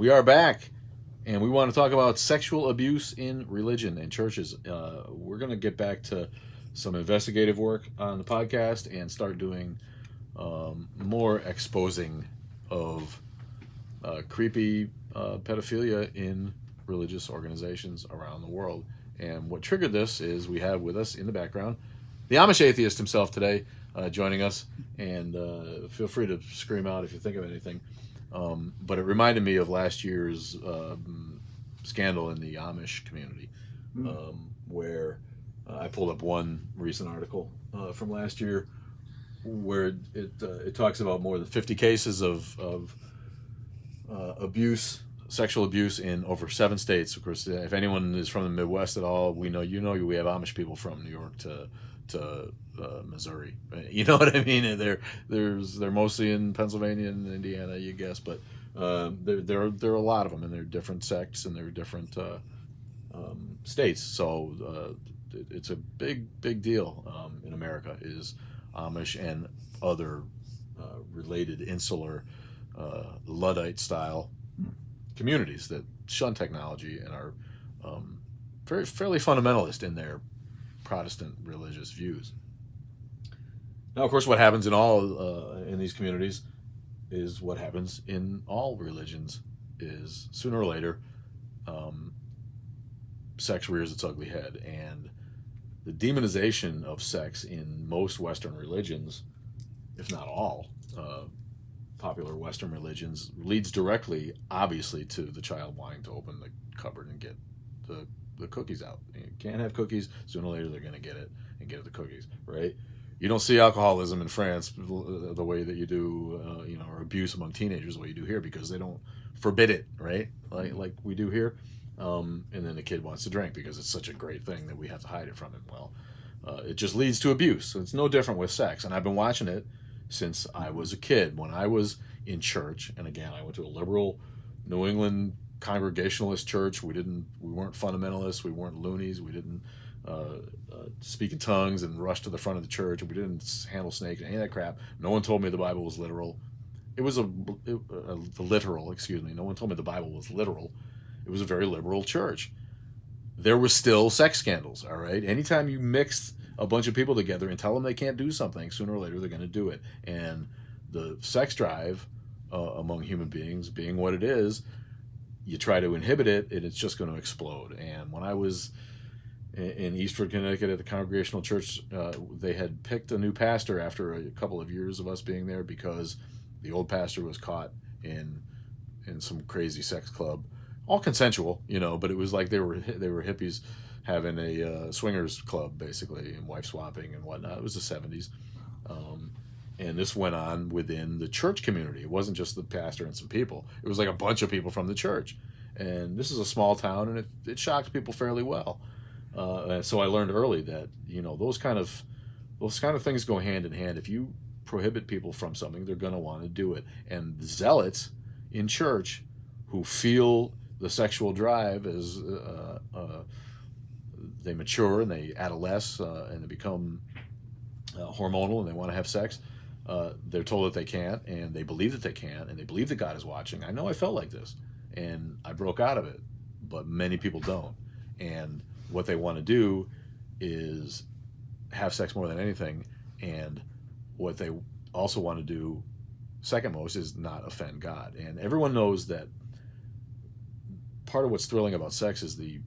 We are back, and we want to talk about sexual abuse in religion and churches. We're going to get back to some investigative work on the podcast and start doing more exposing of creepy pedophilia in religious organizations around the world. And what triggered this is we have with us in the background the Amish atheist himself today joining us. And feel free to scream out if you think of anything. But it reminded me of last year's scandal in the Amish community, where I pulled up one recent article from last year where it talks about more than 50 cases of abuse, sexual abuse in over 7 states. Of course, if anyone is from the Midwest at all, we have Amish people from New York to Missouri. You know what I mean? They're mostly in Pennsylvania and Indiana, you guess, but there are a lot of them, and they're different sects and they're different states. So it's a big deal in America is Amish and other related insular Luddite style communities that shun technology and are fairly fundamentalist in their Protestant religious views. Now, of course, what happens in these communities is what happens in all religions. Is sooner or later, sex rears its ugly head, and the demonization of sex in most Western religions, if not all, popular Western religions, leads directly, obviously, to the child wanting to open the cupboard and get the cookies out. You can't have cookies. Sooner or later, they're going to get it and get the cookies, right? You don't see alcoholism in France the way that you do, or abuse among teenagers the way you do here, because they don't forbid it, right? Like we do here. And then the kid wants to drink because it's such a great thing that we have to hide it from him. Well, it just leads to abuse. So it's no different with sex. And I've been watching it since I was a kid. When I was in church, and again, I went to a liberal New England Congregationalist church. We weren't fundamentalists. We weren't loonies. We didn't speak in tongues and rush to the front of the church. And we didn't handle snakes and any of that crap. No one told me the Bible was literal. It was literal. Excuse me. No one told me the Bible was literal. It was a very liberal church. There were still sex scandals. All right. Anytime you mix a bunch of people together and tell them they can't do something, sooner or later they're going to do it. And the sex drive among human beings being what it is, you try to inhibit it, and it's just going to explode. And when I was in Eastford, Connecticut at the Congregational Church, they had picked a new pastor after a couple of years of us being there because the old pastor was caught in some crazy sex club, all consensual, but it was like they were hippies having a swingers club, basically, and wife swapping and whatnot. It was the 70s. And this went on within the church community. It wasn't just the pastor and some people. It was like a bunch of people from the church. And this is a small town, and it shocked people fairly well. So I learned early that, those kind of things go hand in hand. If you prohibit people from something, they're going to want to do it. And the zealots in church who feel the sexual drive as they mature and they adolesce and they become hormonal and they want to have sex, they're told that they can't, and they believe that they can't, and they believe that God is watching. I know I felt like this, and I broke out of it, but many people don't. And what they want to do is have sex more than anything, and what they also want to do second most is not offend God. And everyone knows that part of what's thrilling about sex is the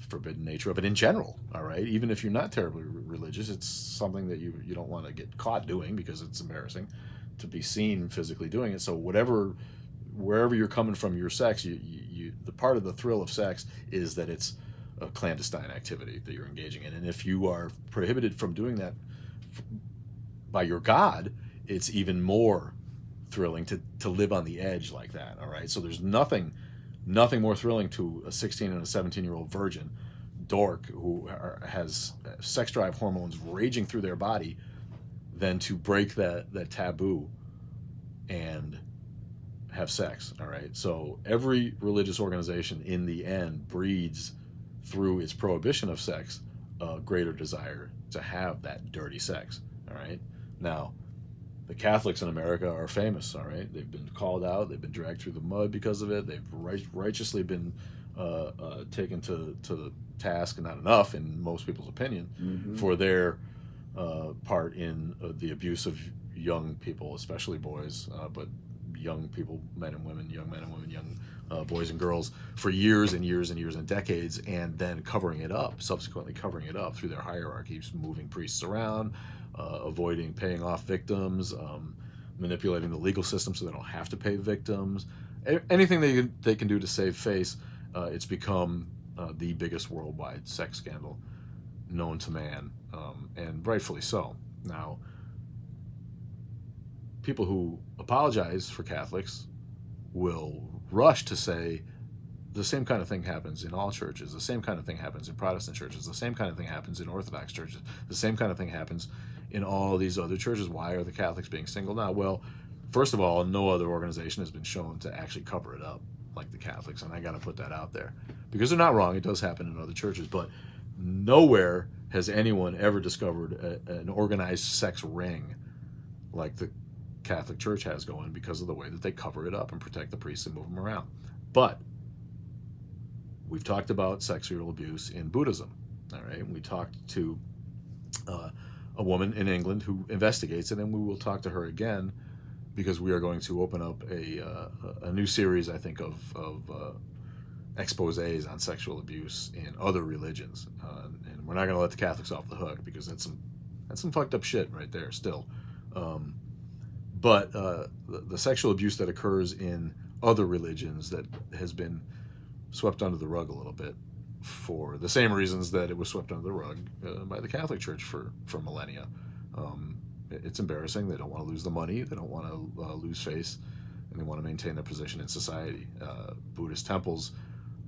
forbidden nature of it in general, all right? Even if you're not terribly religious, it's something that you don't want to get caught doing because it's embarrassing to be seen physically doing it. So wherever you're coming from your sex, the part of the thrill of sex is that it's a clandestine activity that you're engaging in. And if you are prohibited from doing that by your God, it's even more thrilling to live on the edge like that, all right? So there's nothing more thrilling to a 16 and a 17-year-old virgin dork who has sex drive hormones raging through their body than to break that taboo and have sex, all right? So every religious organization in the end breeds through its prohibition of sex a greater desire to have that dirty sex, all right? Now, The Catholics in America are famous. All right, they've been called out. They've been dragged through the mud because of it. They've righteously been taken to the task, and not enough in most people's opinion, Mm-hmm. for their part in the abuse of young people, especially boys, but young people, men and women, young men and women, young boys and girls, for years and years and years and decades, and then covering it up, subsequently covering it up through their hierarchies, moving priests around, avoiding paying off victims, manipulating the legal system so they don't have to pay victims. Anything they can do to save face. It's become the biggest worldwide sex scandal known to man, and rightfully so. Now, people who apologize for Catholics will rush to say the same kind of thing happens in all churches. The same kind of thing happens in Protestant churches. The same kind of thing happens in Orthodox churches. The same kind of thing happens in all these other churches. Why are the Catholics being singled out? Well, first of all, no other organization has been shown to actually cover it up like the Catholics, and I got to put that out there because they're not wrong. It does happen in other churches, but nowhere has anyone ever discovered an organized sex ring like the Catholic Church has going, because of the way that they cover it up and protect the priests and move them around. But we've talked about sexual abuse in Buddhism. All right, we talked to a woman in England who investigates it, and we will talk to her again because we are going to open up a new series, I think, of exposés on sexual abuse in other religions, and we're not going to let the Catholics off the hook because that's some fucked up shit right there still. But the sexual abuse that occurs in other religions that has been swept under the rug a little bit for the same reasons that it was swept under the rug by the Catholic Church for millennia. It's embarrassing. They don't want to lose the money. They don't want to lose face, and they want to maintain their position in society. Buddhist temples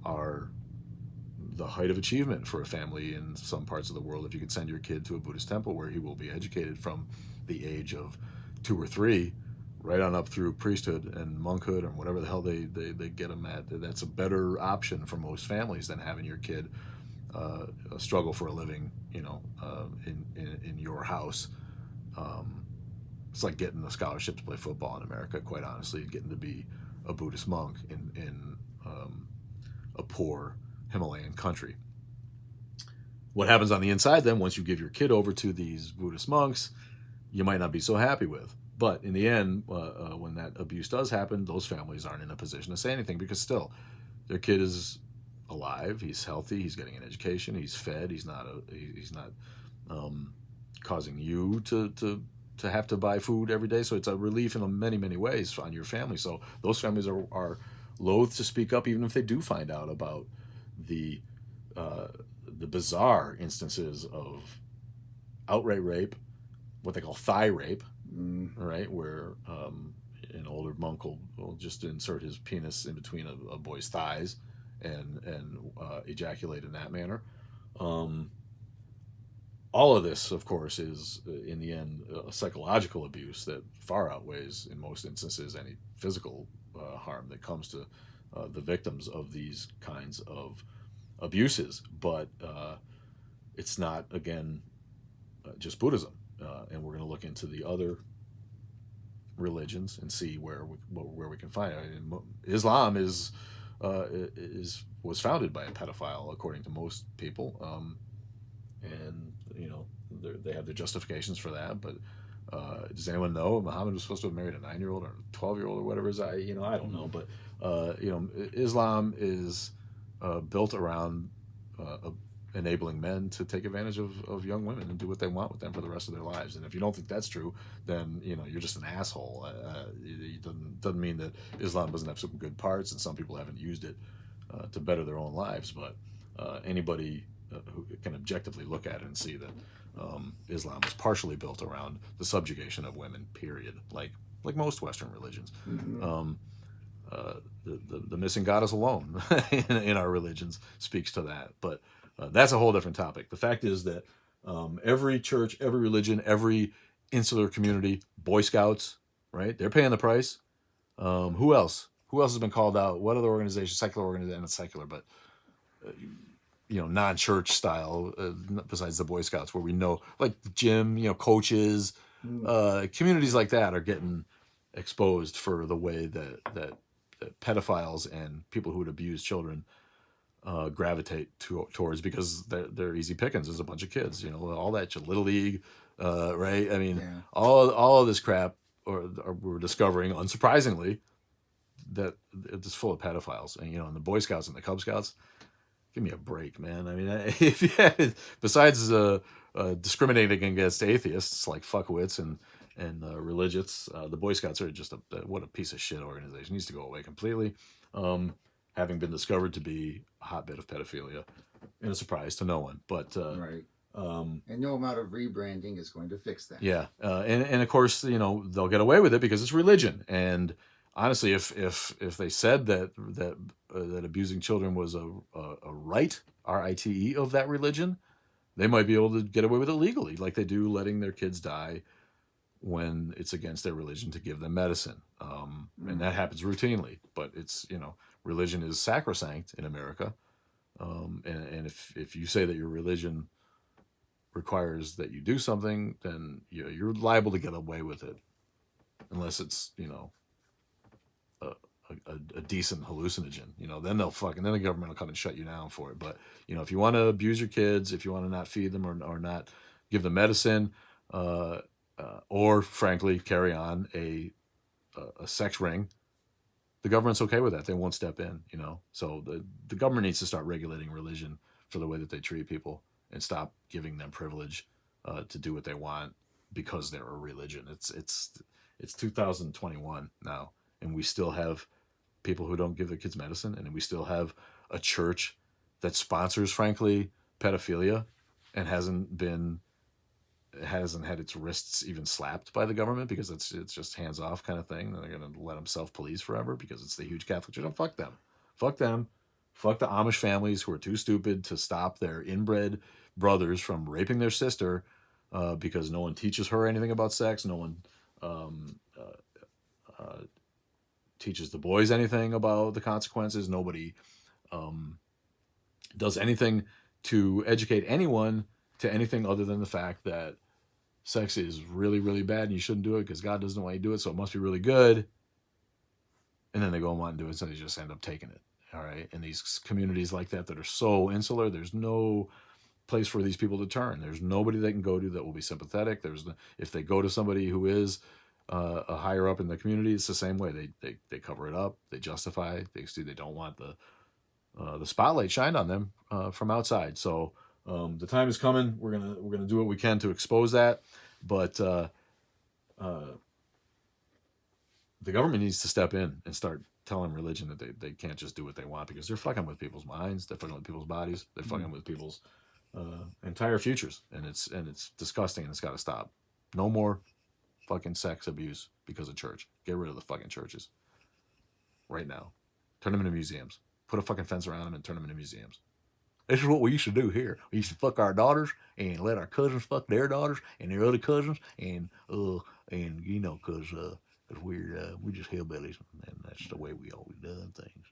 are the height of achievement for a family in some parts of the world. If you could send your kid to a Buddhist temple where he will be educated from the age of 2 or 3 right on up through priesthood and monkhood or whatever the hell they get them at, that's a better option for most families than having your kid struggle for a living, in your house. It's like getting a scholarship to play football in America, quite honestly, getting to be a Buddhist monk in a poor Himalayan country. What happens on the inside then, once you give your kid over to these Buddhist monks, you might not be so happy with. But in the end, when that abuse does happen, those families aren't in a position to say anything because still, their kid is alive, he's healthy, he's getting an education, he's fed, he's not causing you to have to buy food every day. So it's a relief in many, many ways on your family. So those families are loath to speak up, even if they do find out about the bizarre instances of outright rape, what they call thigh rape, right, where an older monk will just insert his penis in between a boy's thighs and ejaculate in that manner. All of this, of course, is in the end a psychological abuse that far outweighs, in most instances, any physical harm that comes to the victims of these kinds of abuses. But it's not, again, just Buddhism. And we're going to look into the other religions and see where we can find it. I mean, Islam was founded by a pedophile, according to most people, and they have their justifications for that. But does anyone know Muhammad was supposed to have married a 9-year-old or a 12-year-old or whatever? I don't know. But Islam is built around enabling men to take advantage of young women and do what they want with them for the rest of their lives. And if you don't think that's true, then you're just an asshole. It doesn't mean that Islam doesn't have some good parts, and some people haven't used it to better their own lives. But anybody who can objectively look at it and see that Islam is partially built around the subjugation of women, period, like most Western religions. Mm-hmm. The missing goddess alone in our religions speaks to that. But that's a whole different topic. The fact is that every church, every religion, every insular community, Boy Scouts, right? They're paying the price. Who else? Who else has been called out? What other organizations? Secular organizations, not secular, but non-church style, besides the Boy Scouts, where we know, like the gym, coaches, Communities like that are getting exposed for the way that pedophiles and people who would abuse children gravitate towards, because they're easy pickings. There's a bunch of kids, all that shit, Little League, right? I mean, Yeah. all of this crap, or we're discovering, unsurprisingly, that it's full of pedophiles, and the Boy Scouts and the Cub Scouts. Give me a break, man. I mean, if you had, besides discriminating against atheists like fuckwits and religious, the Boy Scouts are just what a piece of shit organization. It needs to go away completely. Having been discovered to be a hotbed of pedophilia, and a surprise to no one. But Right. And no amount of rebranding is going to fix that. yeah, and of course, they'll get away with it because it's religion. And honestly, if they said that abusing children was a right, RITE, of that religion, they might be able to get away with it legally, like they do letting their kids die when it's against their religion to give them medicine. And that happens routinely. But it's, religion is sacrosanct in America. And if you say that your religion requires that you do something, then you're liable to get away with it, unless it's a decent hallucinogen. Then then the government will come and shut you down for it. But if you want to abuse your kids, if you want to not feed them or not give them medicine, or frankly carry on a sex ring, the government's okay with that. They won't step in. So the government needs to start regulating religion for the way that they treat people, and stop giving them privilege to do what they want because they're a religion. It's 2021 now, and we still have people who don't give their kids medicine, and we still have a church that sponsors, frankly, pedophilia, and hasn't had its wrists even slapped by the government, because it's just hands off kind of thing. They're gonna let them self police forever because it's the huge Catholic Church. Oh, fuck them, fuck them, fuck the Amish families who are too stupid to stop their inbred brothers from raping their sister, because no one teaches her anything about sex. No one teaches the boys anything about the consequences. Nobody does anything to educate anyone to anything other than the fact that sex is really, really bad and you shouldn't do it because God doesn't want you to do it, so it must be really good. And then they go on and do it, so they just end up taking it. All right. In these communities like that are so insular, there's no place for these people to turn. There's nobody they can go to that will be sympathetic. If they go to somebody who is a higher up in the community, it's the same way. They cover it up. They justify. They don't want the spotlight shined on them from outside. So the time is coming. We're gonna do what we can to expose that, but the government needs to step in and start telling religion that they can't just do what they want, because they're fucking with people's minds. They're fucking with people's bodies. They're fucking with people's entire futures, and it's disgusting, and it's got to stop. No more fucking sex abuse because of church. Get rid of the fucking churches right now. Turn them into museums. Put a fucking fence around them and turn them into museums. This is what we used to do here. We used to fuck our daughters and let our cousins fuck their daughters and their other cousins, and because we're just hillbillies, and that's the way we always done things.